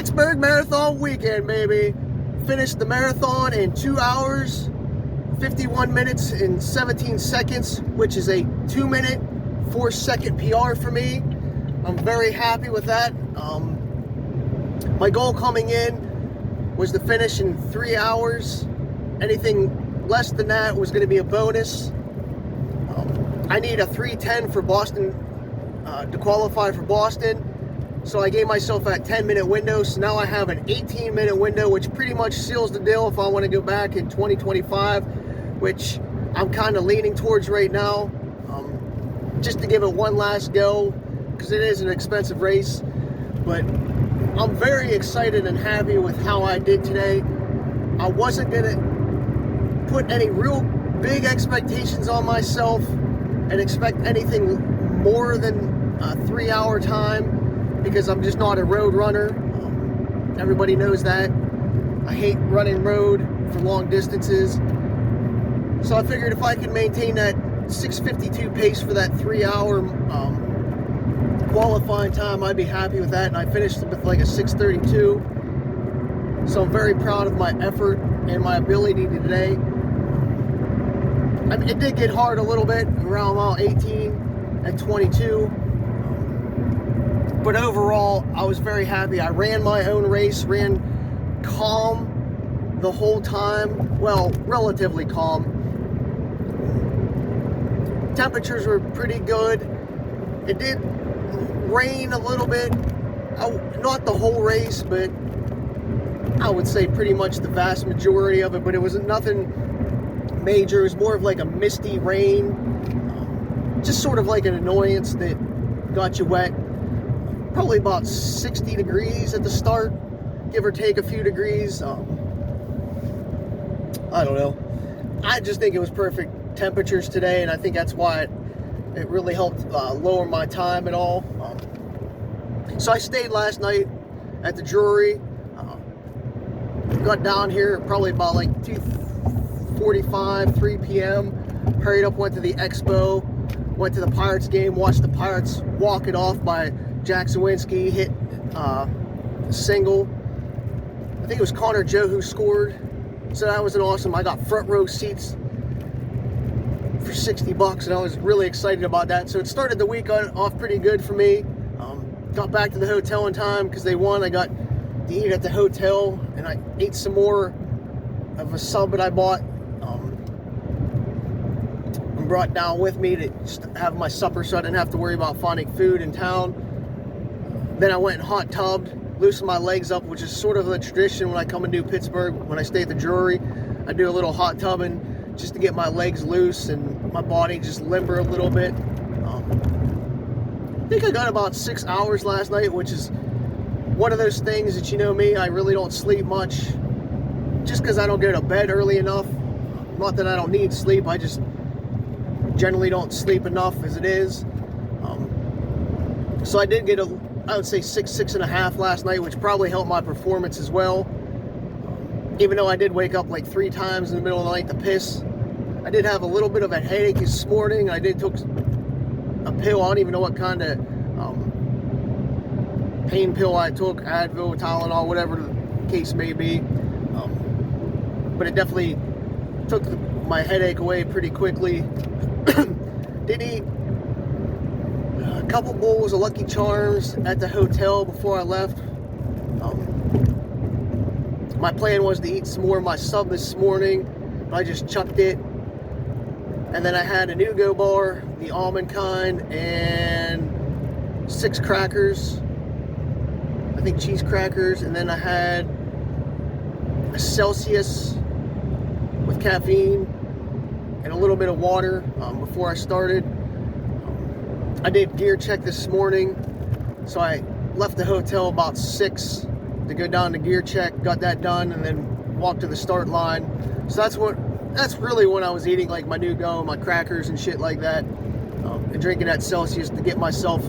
Pittsburgh Marathon weekend, baby. Finished the marathon in 2 hours, 51 minutes and 17 seconds, which is a 2-minute, 4-second PR for me. I'm very happy with that. My goal coming in was to finish in 3 hours. Anything less than that was going to be a bonus. I need a 3:10 for Boston to qualify for Boston. So I gave myself that 10-minute window. So now I have an 18-minute window, which pretty much seals the deal if I want to go back in 2025, which I'm kind of leaning towards right now, just to give it one last go, because it is an expensive race. But I'm very excited and happy with how I did today. I wasn't going to put any real big expectations on myself and expect anything more than a 3-hour time, because I'm just not a road runner. Everybody knows that. I hate running road for long distances. So I figured if I could maintain that 6:52 pace for that 3-hour qualifying time, I'd be happy with that. And I finished with like a 6:32. So I'm very proud of my effort and my ability today. I mean, it did get hard a little bit around mile 18 and 22. But overall, I was very happy. I ran my own race, ran calm the whole time. Well, relatively calm. Temperatures were pretty good. It did rain a little bit. Not the whole race, but I would say pretty much the vast majority of it. But it was nothing major. It was more of like a misty rain. Just sort of like an annoyance that got you wet. Probably about 60 degrees at the start, give or take a few degrees. I don't know. I just think it was perfect temperatures today, and I think that's why it really helped lower my time at all. So I stayed last night at the Drury. Got down here probably about like 2:45, 3 p.m. Hurried up, went to the Expo, went to the Pirates game, watched the Pirates walk it off by Jack Sawinski, hit a single. I think it was Connor Joe who scored. So that was an awesome. I got front row seats for $60, and I was really excited about that. So it started the week off pretty good for me. Got back to the hotel in time because they won. I got to eat at the hotel, and I ate some more of a sub that I bought and brought down with me to just have my supper, so I didn't have to worry about finding food in town. Then I went and hot tubbed, loosened my legs up, which is sort of a tradition when I come and do Pittsburgh. When I stay at the Drury, I do a little hot tubbing just to get my legs loose and my body just limber a little bit. I think I got about 6 hours last night, which is one of those things that, you know me, I really don't sleep much just because I don't go to bed early enough. Not that I don't need sleep, I just generally don't sleep enough as it is. So I did get I would say 6.5 last night, which probably helped my performance as well. Even though I did wake up like 3 times in the middle of the night to piss. I did have a little bit of a headache this morning. I did took a pill. I don't even know what kind of pain pill I took, Advil, Tylenol, whatever the case may be. But it definitely took my headache away pretty quickly. Did eat a couple bowls of Lucky Charms at the hotel before I left. My plan was to eat some more of my sub this morning, but I just chucked it. And then I had a Nugo bar, the almond kind, and 6 crackers. I think cheese crackers. And then I had a Celsius with caffeine and a little bit of water before I started. I did gear check this morning, so I left the hotel about 6 to go down to gear check, got that done, and then walked to the start line. So that's really when I was eating like my Nugo, my crackers and shit like that, and drinking that Celsius to get myself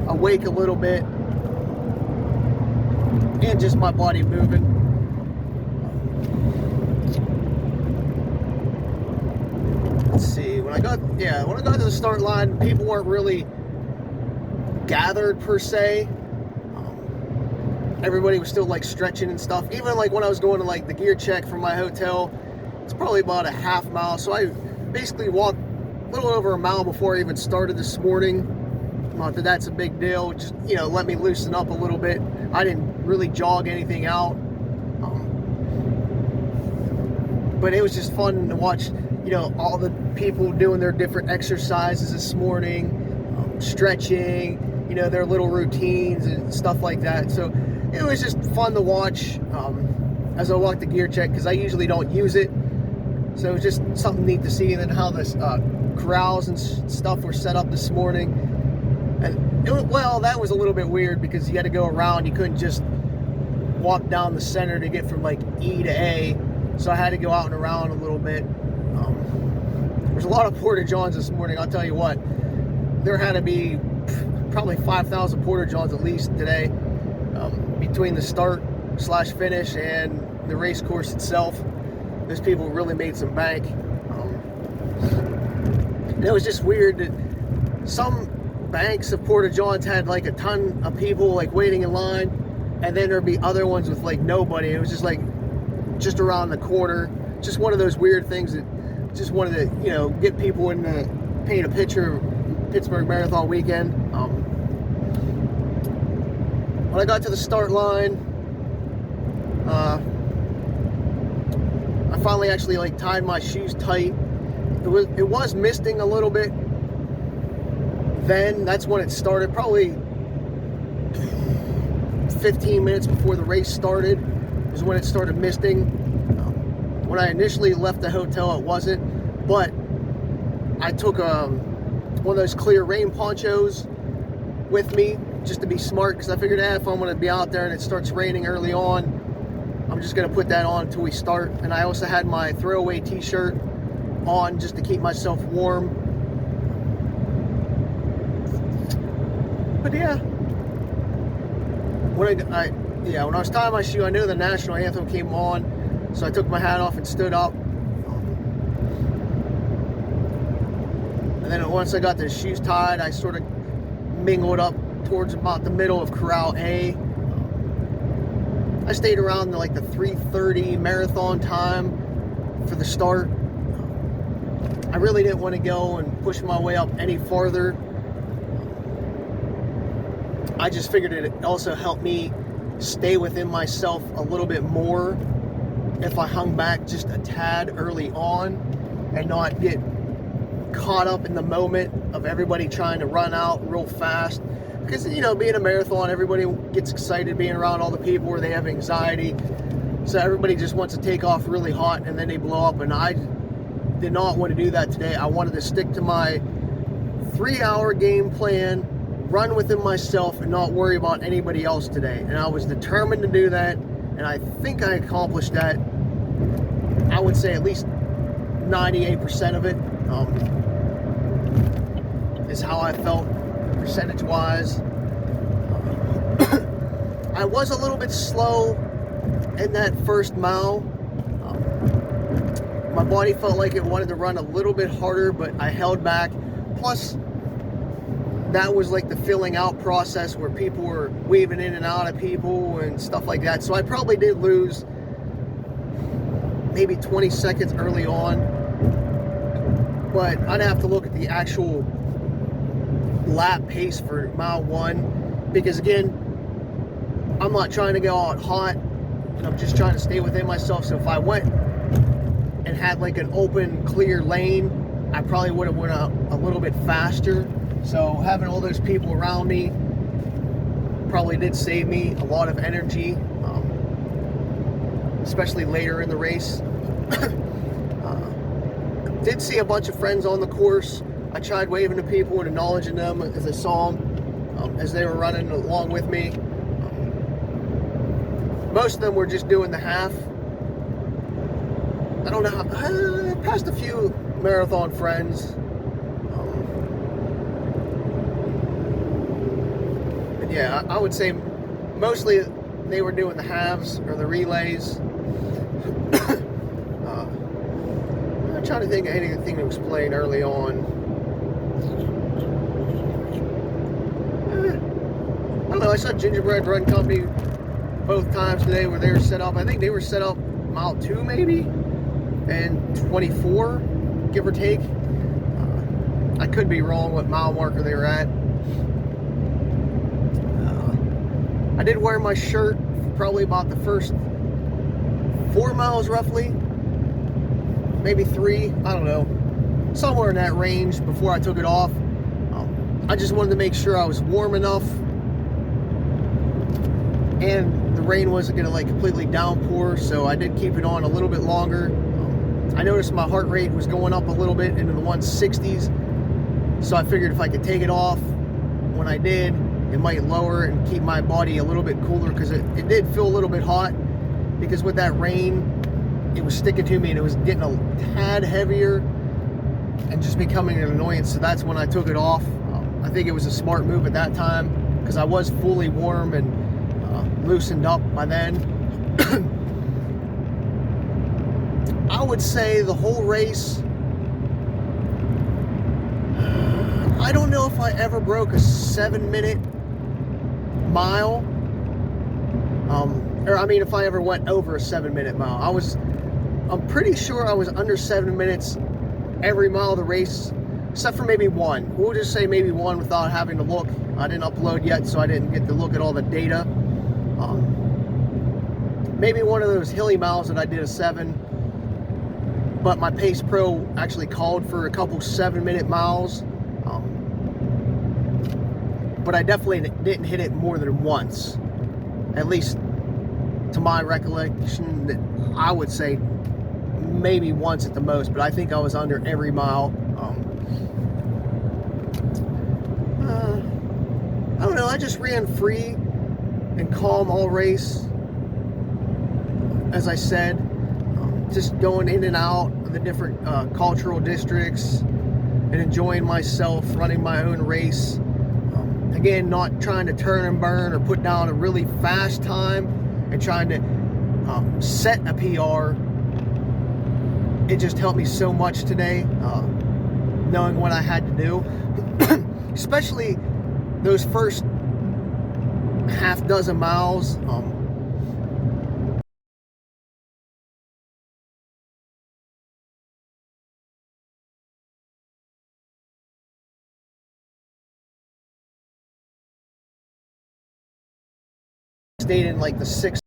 awake a little bit and just my body moving. Let's see, when I got to the start line, people weren't really gathered per se. everybody was still like stretching and stuff. Even like when I was going to like the gear check from my hotel, it's probably about a half mile. So I basically walked a little over a mile before I even started this morning. Not that that's a big deal, just, you know, let me loosen up a little bit. I didn't really jog anything out. But it was just fun to watch, you know, all the people doing their different exercises this morning, stretching, you know, their little routines and stuff like that. So it was just fun to watch as I walked the gear check, because I usually don't use it. So it was just something neat to see. And then how the corrals and stuff were set up this morning. And it was, well, that was a little bit weird because you had to go around. You couldn't just walk down the center to get from like E to A. So I had to go out and around a little bit. There's a lot of porta-johns this morning, I'll tell you what. There had to be probably 5,000 porta-johns at least today, between the start/finish and the race course itself. Those people really made some bank. And it was just weird that some banks of porta-johns had like a ton of people like waiting in line, and then there'd be other ones with like nobody. It was just like just around the corner. Just one of those weird things that just wanted to, you know, get people in to paint a picture of Pittsburgh Marathon weekend. When I got to the start line, I finally actually like tied my shoes tight. It was misting a little bit. Then that's when it started, probably 15 minutes before the race started is when it started misting. When I initially left the hotel, it wasn't, but I took one of those clear rain ponchos with me just to be smart, because I figured, if I'm going to be out there and it starts raining early on, I'm just going to put that on until we start. And I also had my throwaway t-shirt on just to keep myself warm. But yeah, when I was tying my shoe, I knew the national anthem came on, so I took my hat off and stood up. And then once I got the shoes tied, I sort of mingled up towards about the middle of Corral A. I stayed around like the 3:30 marathon time for the start. I really didn't want to go and push my way up any farther. I just figured it also helped me stay within myself a little bit more if I hung back just a tad early on and not get caught up in the moment of everybody trying to run out real fast. Because, you know, being a marathon, everybody gets excited being around all the people where they have anxiety. So everybody just wants to take off really hot and then they blow up. And I did not want to do that today. I wanted to stick to my 3-hour game plan, run within myself, and not worry about anybody else today. And I was determined to do that, and I think I accomplished that. I would say at least 98% of it is how I felt percentage-wise. I was a little bit slow in that first mile. My body felt like it wanted to run a little bit harder, but I held back. Plus, that was like the filling out process where people were weaving in and out of people and stuff like that. So I probably did lose maybe 20 seconds early on. But I'd have to look at the actual lap pace for mile 1. Because again, I'm not trying to go out hot. I'm just trying to stay within myself. So if I went and had like an open, clear lane, I probably would have went a little bit faster. So having all those people around me probably did save me a lot of energy, especially later in the race. Did see a bunch of friends on the course. I tried waving to people and acknowledging them as I saw them as they were running along with me. Most of them were just doing the half. I don't know how, I passed a few marathon friends. Yeah, I would say mostly they were doing the halves or the relays. I'm trying to think of anything to explain early on. I don't know, I saw Gingerbread Run Company both times today where they were set up. I think they were set up mile 2 maybe, and 24, give or take. I could be wrong what mile marker they were at. I did wear my shirt for probably about the first 4 miles roughly, maybe 3, I don't know, somewhere in that range before I took it off. I just wanted to make sure I was warm enough and the rain wasn't going to like completely downpour, so I did keep it on a little bit longer. I noticed my heart rate was going up a little bit into the 160s, so I figured if I could take it off when I did, it might lower and keep my body a little bit cooler, because it did feel a little bit hot, because with that rain it was sticking to me and it was getting a tad heavier and just becoming an annoyance. So that's when I took it off. I think it was a smart move at that time, because I was fully warm and loosened up by then. I would say the whole race, I don't know if I ever broke a 7-minute mile, or I mean if I ever went over a 7-minute mile. I'm pretty sure I was under 7 minutes every mile of the race, except for maybe one. We'll just say maybe one without having to look. I didn't upload yet, so I didn't get to look at all the data. Maybe one of those hilly miles that I did a 7, but my Pace Pro actually called for a couple 7-minute miles. But I definitely didn't hit it more than once, at least to my recollection. That I would say maybe once at the most, but I think I was under every mile. I don't know, I just ran free and calm all race, as I said, just going in and out of the different cultural districts and enjoying myself, running my own race. Again, not trying to turn and burn or put down a really fast time and trying to set a PR. It just helped me so much today, knowing what I had to do. Especially those first half dozen miles. Stayed in like the 6th.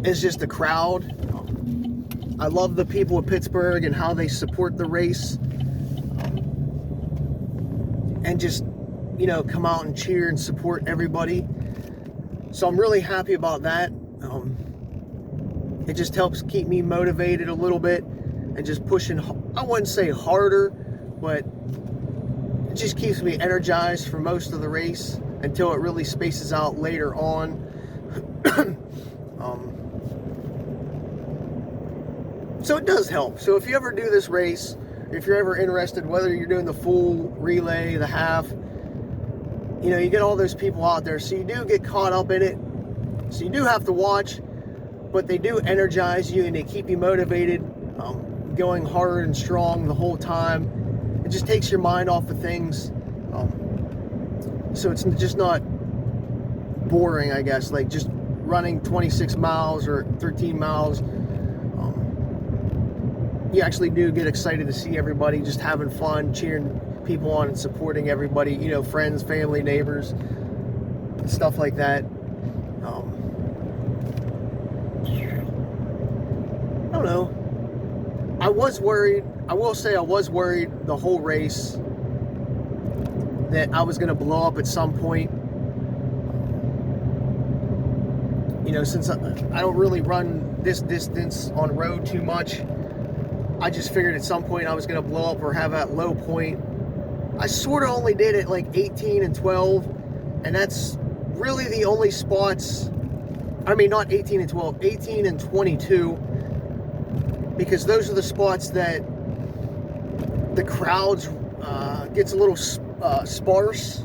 It's just the crowd. I love the people of Pittsburgh and how they support the race, and just, you know, come out and cheer and support everybody. So I'm really happy about that. It just helps keep me motivated a little bit and just pushing, I wouldn't say harder, but it just keeps me energized for most of the race until it really spaces out later on. So it does help. So if you ever do this race, if you're ever interested, whether you're doing the full relay, the half, you know, you get all those people out there, so you do get caught up in it. So you do have to watch, but they do energize you and they keep you motivated, going hard and strong the whole time. It just takes your mind off of things. So it's just not boring, I guess, like just running 26 miles or 13 miles. You actually do get excited to see everybody just having fun, cheering people on and supporting everybody, you know, friends, family, neighbors, stuff like that. don't know. I was worried. I will say I was worried the whole race that I was going to blow up at some point. You know, since I don't really run this distance on road too much, I just figured at some point I was going to blow up or have that low point. I sort of only did it like 18 and 12, and that's really the only spots. I mean, not 18 and 12, 18 and 22, because those are the spots that the crowds gets a little sparse,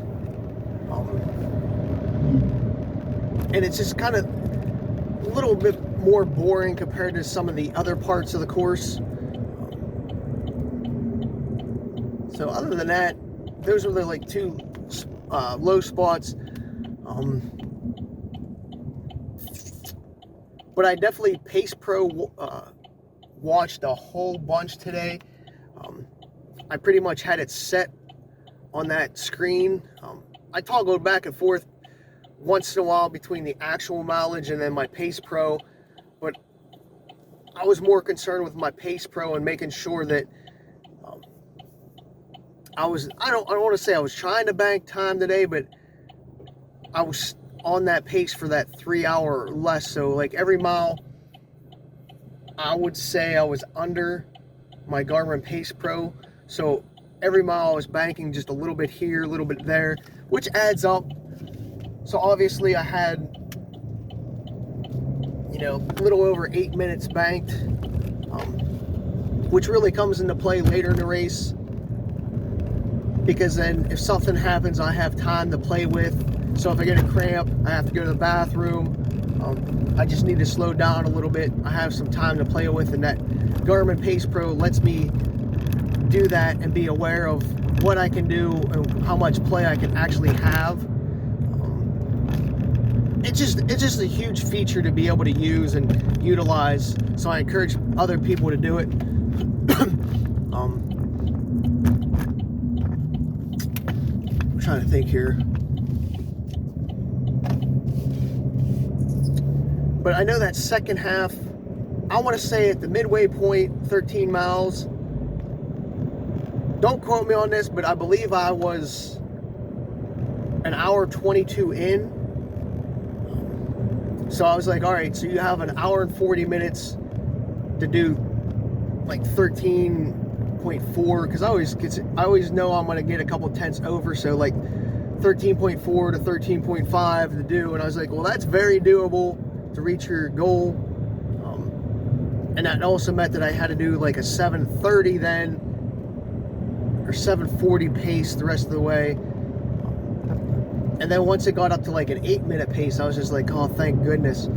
and it's just kind of a little bit more boring compared to some of the other parts of the course. So other than that, those are the like two low spots. But I definitely Pace Pro watched a whole bunch today. I pretty much had it set on that screen. I toggled back and forth once in a while between the actual mileage and then my Pace Pro, but I was more concerned with my Pace Pro and making sure that I don't want to say I was trying to bank time today, but I was on that pace for that 3 hour or less. So like every mile, I would say I was under my Garmin Pace Pro. So every mile I was banking just a little bit here, a little bit there, which adds up. So obviously I had, you know, a little over 8 minutes banked, which really comes into play later in the race, because then if something happens, I have time to play with. So if I get a cramp, I have to go to the bathroom, I just need to slow down a little bit. I have some time to play with, and that Garmin Pace Pro lets me do that and be aware of what I can do and how much play I can actually have. It's just a huge feature to be able to use and utilize. So I encourage other people to do it. I'm trying to think here. But I know that second half, I want to say at the midway point, 13 miles. Don't quote me on this, but I believe I was an hour 22 in. So I was like, all right, so you have an hour and 40 minutes to do like 13.4, because I always know I'm going to get a couple tenths over, so like 13.4 to 13.5 to do, and I was like, well, that's very doable to reach your goal. And that also meant that I had to do like a 7:30 then, or 7:40 pace the rest of the way. And then once it got up to like an 8-minute pace, I was just like, oh, thank goodness.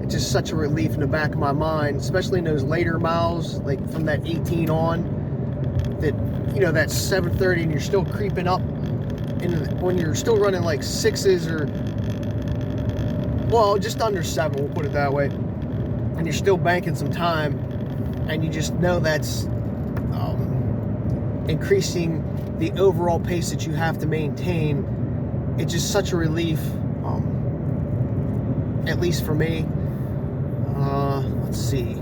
It's just such a relief in the back of my mind, especially in those later miles, like from that 18 on, that, you know, that 7:30 and you're still creeping up when you're still running like 6s or, well, just under 7, we'll put it that way. And you're still banking some time, and you just know that's increasing the overall pace that you have to maintain. It's just such a relief, at least for me. Let's see.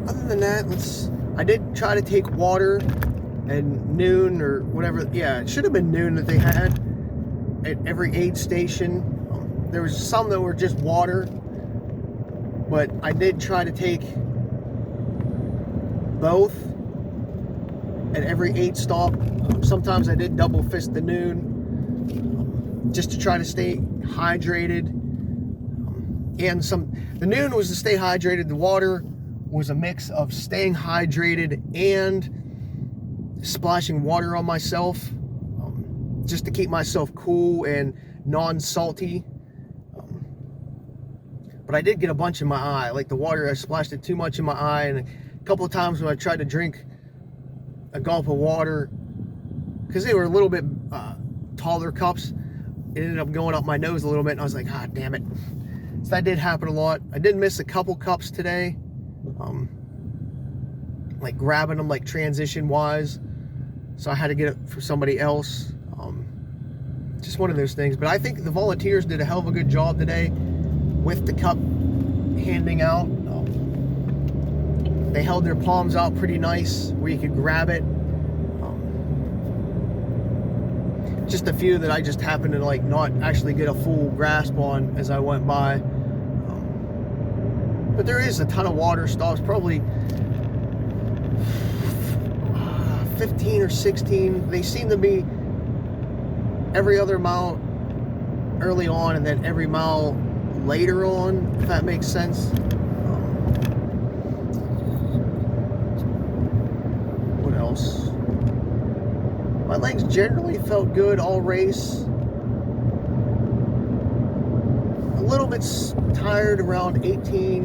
Other than that, I did try to take water at noon or whatever. Yeah, it should have been noon that they had at every aid station. There was some that were just water, but I did try to take both at every aid stop. Sometimes I did double fist the noon, just to try to stay hydrated. And the noon was to stay hydrated. The water was a mix of staying hydrated and splashing water on myself, just to keep myself cool and non-salty. But I did get a bunch in my eye. Like the water, I splashed it too much in my eye, and a couple of times when I tried to drink a gulp of water, because they were a little bit taller cups, it ended up going up my nose a little bit, and I was like, ah, damn it. So that did happen a lot. I did miss a couple cups today, like grabbing them like transition wise, so I had to get it for somebody else. Just one of those things. But I think the volunteers did a hell of a good job today. with the cup handing out. They held their palms out pretty nice where you could grab it. Just a few that I just happened to like not actually get a full grasp on as I went by. But there is a ton of water stops, probably 15 or 16. They seem to be every other mile early on and then every mile later on, if that makes sense. What else? My legs generally felt good all race. A little bit tired around 18.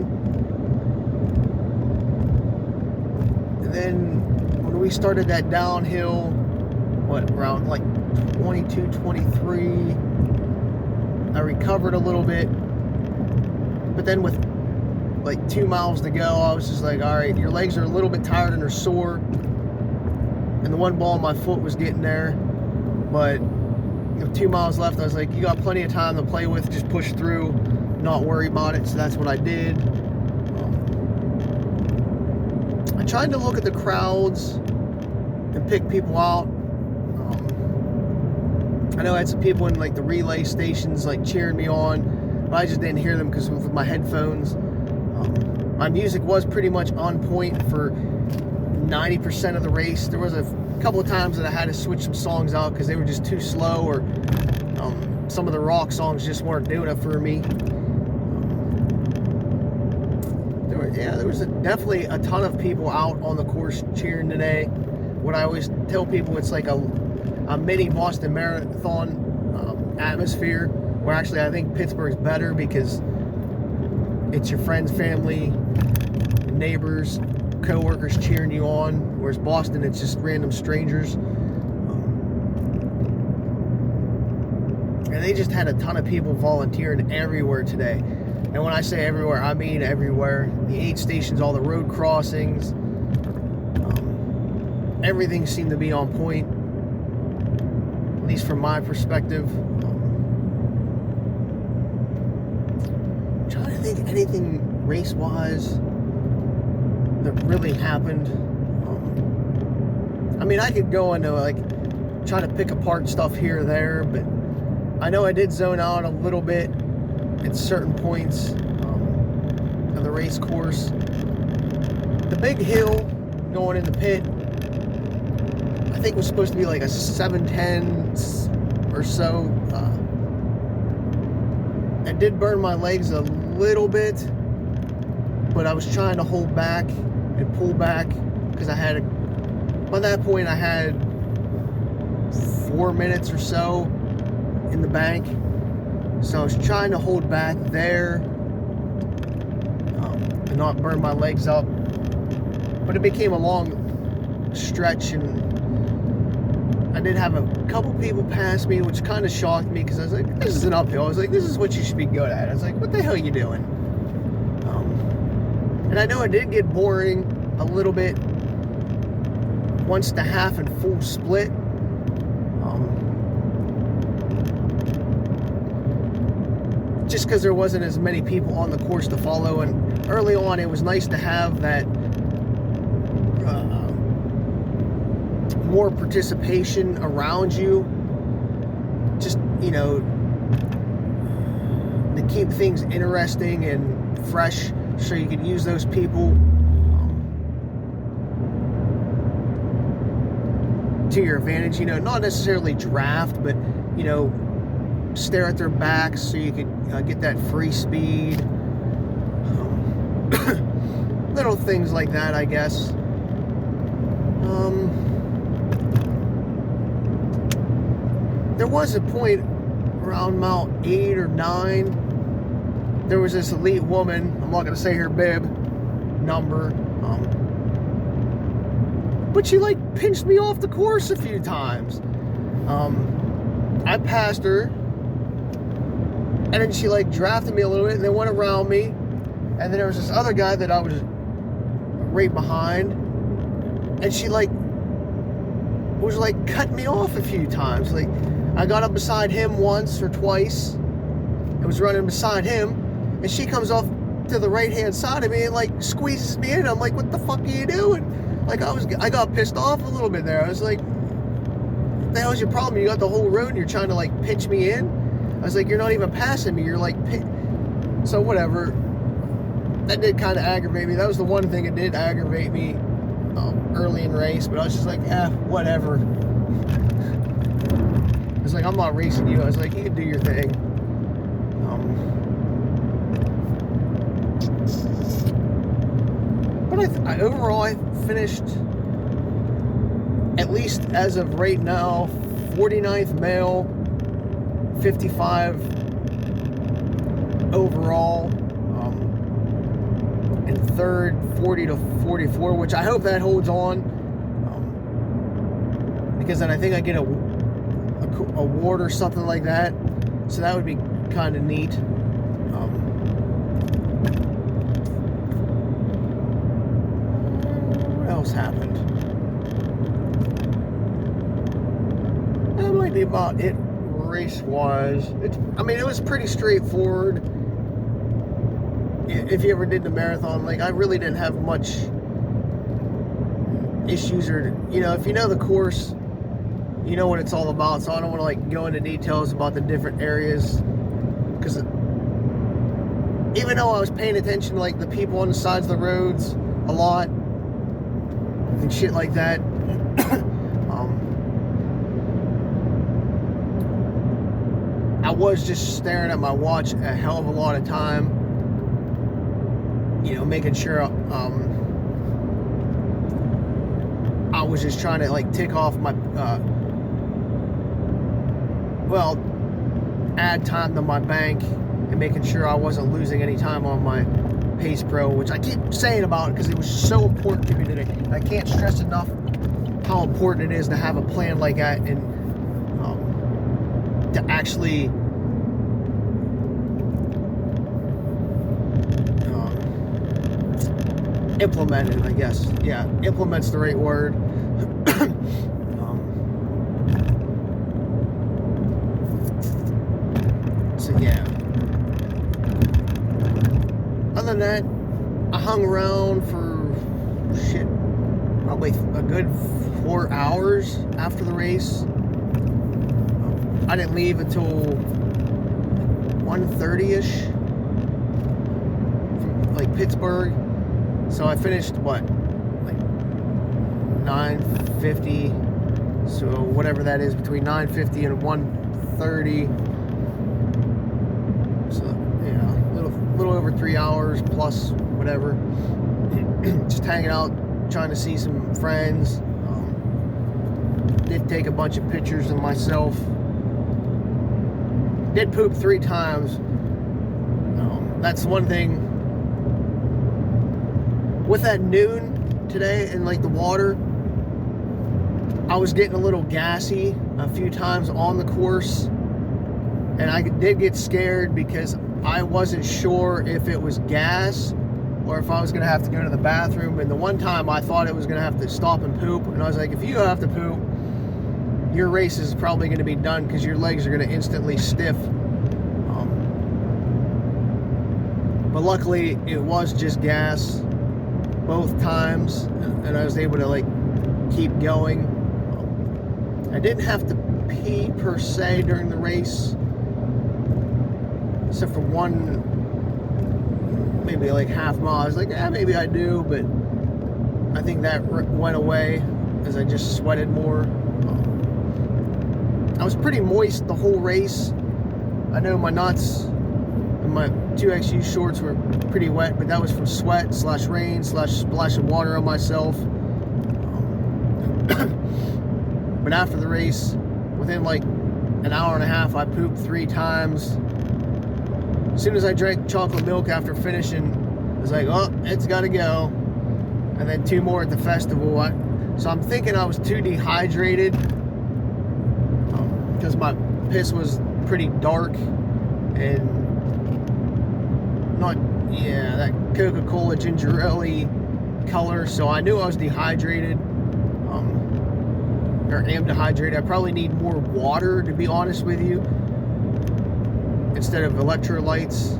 And then when we started that downhill, around like 22, 23, I recovered a little bit. But then with like 2 miles to go, I was just like, all right, your legs are a little bit tired and they're sore. And the one ball in my foot was getting there. But 2 miles left, I was like, you got plenty of time to play with, just push through, not worry about it. So that's what I did. I tried to look at the crowds and pick people out. I know I had some people in like the relay stations like cheering me on, but I just didn't hear them because with my headphones. My music was pretty much on point for 90% of the race. There was a couple of times that I had to switch some songs out because they were just too slow, or some of the rock songs just weren't doing it for me. There was definitely a ton of people out on the course cheering today. What I always tell people, it's like a mini Boston Marathon atmosphere, where actually I think Pittsburgh's better because it's your friends, family, neighbors, co-workers cheering you on, whereas Boston, it's just random strangers. And they just had a ton of people volunteering everywhere today. And when I say everywhere, I mean everywhere. The aid stations, all the road crossings, everything seemed to be on point, at least from my perspective. I'm trying to think anything race-wise that really happened. I mean, I could go into like trying to pick apart stuff here or there, but I know I did zone out a little bit at certain points of the race course. The big hill going in the pit, I think was supposed to be like a 710 or so. I did burn my legs a little bit, but I was trying to hold back and pull back because by that point I had 4 minutes or so in the bank. So I was trying to hold back there and not burn my legs up. But it became a long stretch, and I did have a couple people pass me, which kind of shocked me because I was like, this is an uphill. I was like, this is what you should be good at. I was like, what the hell are you doing? And I know it did get boring a little bit once the half and full split. Just because there wasn't as many people on the course to follow, and early on it was nice to have that more participation around you, just to keep things interesting and fresh, so you could use those people to your advantage. Not necessarily draft, but stare at their backs so you could get that free speed. Little things like that, I guess. There was a point around mile 8 or 9. There was this elite woman. I'm not going to say her bib number. But she pinched me off the course a few times. I passed her. And then she drafted me a little bit and then went around me. And then there was this other guy that I was right behind. And she was cutting me off a few times. I got up beside him once or twice. I was running beside him. and she comes off to the right-hand side of me and like squeezes me in. I'm like, what the fuck are you doing? Like, I got pissed off a little bit there. I was like, what the hell's your problem? You got the whole road and you're trying to like pinch me in? I was like, you're not even passing me. You're like, so whatever. That did kind of aggravate me. That was the one thing that did aggravate me early in the race, but I was just like, whatever. I was like, I'm not racing you. I was like, you can do your thing. But overall, I finished, at least as of right now, 49th male, 55 overall, and third, 40 to 44, which I hope that holds on, because then I think I get a award or something like that, so that would be kind of neat. What else happened? That might be about it race-wise. I mean, it was pretty straightforward. If you ever did the marathon, like, I really didn't have much issues, or, you know, if you know the course, you know what it's all about, so I don't want to like go into details about the different areas, because even though I was paying attention to like the people on the sides of the roads a lot and shit like that, I was just staring at my watch a hell of a lot of time, you know, making sure I was just trying to like tick off my add time to my bank and making sure I wasn't losing any time on my Pace Pro, which I keep saying about because it was so important to me today. I can't stress enough how important it is to have a plan like that and to actually implement it, I guess. Yeah, implement's the right word. So yeah. Other than that, I hung around for probably a good 4 hours after the race. I didn't leave until 1:30ish from like Pittsburgh. So I finished like 9:50. So whatever that is, between 9:50 and 1:30. So yeah, a little over 3 hours plus whatever. Just hanging out, trying to see some friends. Did take a bunch of pictures of myself. Did poop 3 times. That's one thing. With that noon today and like the water, I was getting a little gassy a few times on the course, and I did get scared because I wasn't sure if it was gas or if I was gonna have to go to the bathroom. And the one time I thought it was gonna have to stop and poop, and I was like, if you have to poop, your race is probably gonna be done because your legs are gonna instantly stiff. But luckily it was just gas both times, and I was able to like keep going. I didn't have to pee per se during the race, except for one, maybe like half mile. I was like, maybe I do, but I think that went away as I just sweated more. I was pretty moist the whole race. I know my nuts and my 2XU shorts were pretty wet, but that was from sweat / rain / splash of water on myself. But after the race, within like an hour and a half, I pooped 3 times. As soon as I drank chocolate milk after finishing, I was like, oh, it's gotta go. And then 2 more at the festival. So I'm thinking I was too dehydrated, because my piss was pretty dark and not, that Coca-Cola ginger ale color. So I knew I was dehydrated, or am dehydrated. I probably need more water, to be honest with you, instead of electrolytes.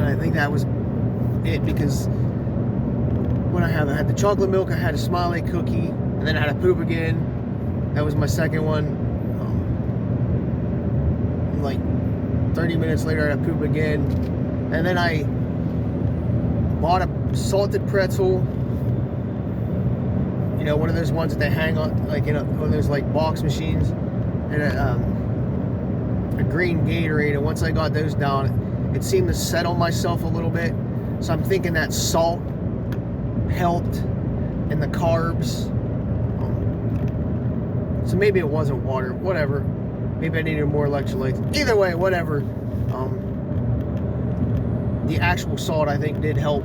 I think that was it, because what I had the chocolate milk, I had a Smiley cookie, and then I had a poop again. That was my second one. Like 30 minutes later, I had a poop again, and then I bought a salted pretzel. You know, one of those ones that they hang on, like one of those like box machines, and a green Gatorade. And once I got those down, it seemed to settle myself a little bit. So I'm thinking that salt helped, and the carbs. So maybe it wasn't water, whatever. Maybe I needed more electrolytes. Either way, whatever. The actual salt, I think, did help.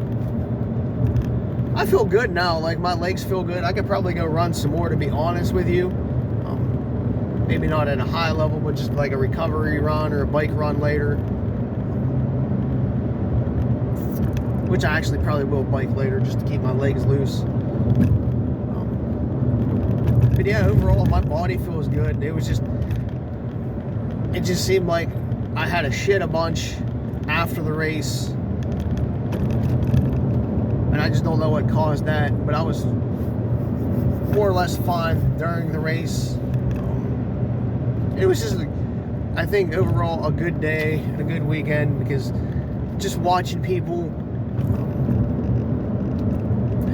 I feel good now. Like, my legs feel good. I could probably go run some more, to be honest with you. Maybe not at a high level, but just like a recovery run or a bike run later. Which I actually probably will bike later, just to keep my legs loose. But yeah, overall, my body feels good. It just seemed like I had a shit a bunch after the race. And I just don't know what caused that. But I was more or less fine during the race. It was just, I think, overall a good day and a good weekend, because just watching people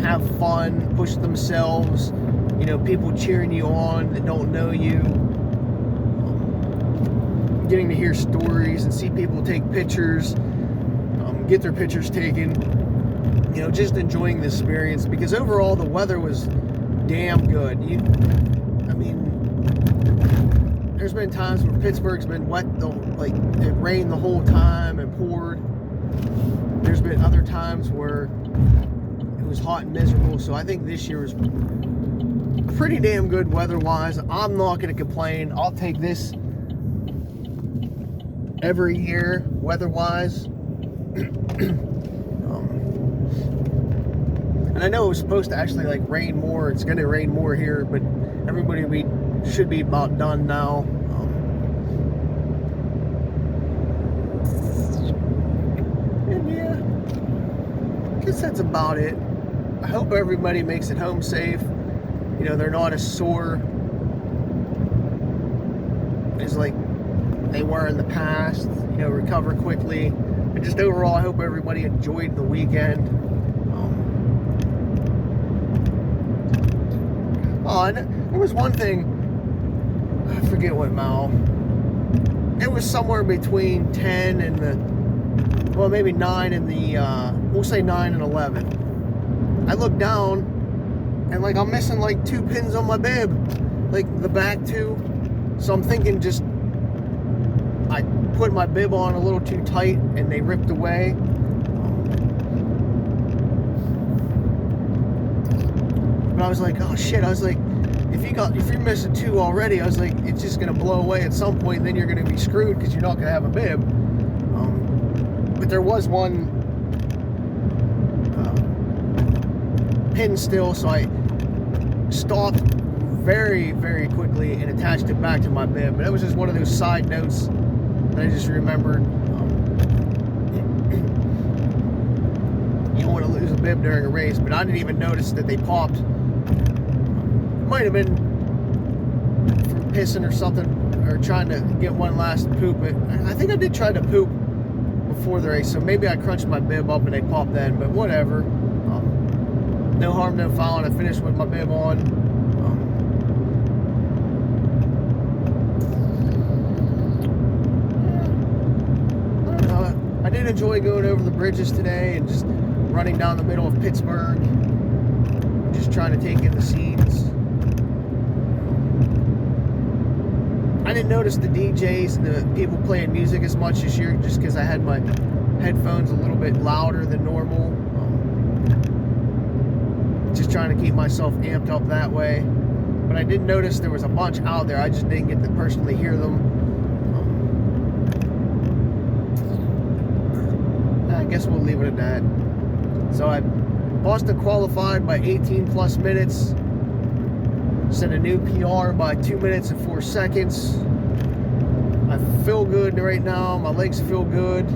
have fun, push themselves, you know, people cheering you on that don't know you, getting to hear stories and see people take pictures, get their pictures taken, you know, just enjoying the experience, because overall the weather was damn good. I mean, there's been times where Pittsburgh's been wet, like it rained the whole time and poured. There's been other times where it was hot and miserable. So I think this year was pretty damn good weather-wise. I'm not going to complain. I'll take this every year, weather-wise. And I know it was supposed to actually like rain more. It's going to rain more here, but everybody should be about done now. And yeah, I guess that's about it. I hope everybody makes it home safe. You know, they're not as sore as like they were in the past. You know, recover quickly. And just overall, I hope everybody enjoyed the weekend. And there was one thing, I forget what mile. It was somewhere between 10 and the, well, maybe 9 and the, we'll say 9 and 11. I looked down, and like I'm missing like 2 pins on my bib, like the back 2. So I'm thinking just, I put my bib on a little too tight and they ripped away. But I was like, oh shit, I was like, if you're missing 2 already, I was like, it's just gonna blow away at some point, and then you're gonna be screwed because you're not gonna have a bib. But there was one pin still, so I stopped very, very quickly and attached it back to my bib. But it was just one of those side notes that I just remembered. You don't want to lose a bib during a race, but I didn't even notice that they popped. Might have been from pissing or something, or trying to get one last poop. But I think I did try to poop before the race, so maybe I crunched my bib up and they popped then, but whatever. No harm, no foul, and I finished with my bib on. I did enjoy going over the bridges today and just running down the middle of Pittsburgh, just trying to take in the scenes. I didn't notice the DJs and the people playing music as much this year, just because I had my headphones a little bit louder than normal. Just trying to keep myself amped up that way. But I did notice there was a bunch out there. I just didn't get to personally hear them. I guess we'll leave it at that. So Boston qualified by 18 plus minutes. Set a new PR by 2 minutes and 4 seconds. I feel good right now. My legs feel good.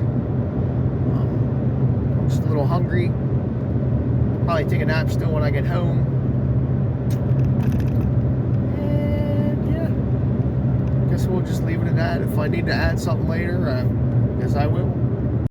Just a little hungry. Probably take a nap still when I get home. And yeah, guess we'll just leave it at that. If I need to add something later, I guess I will.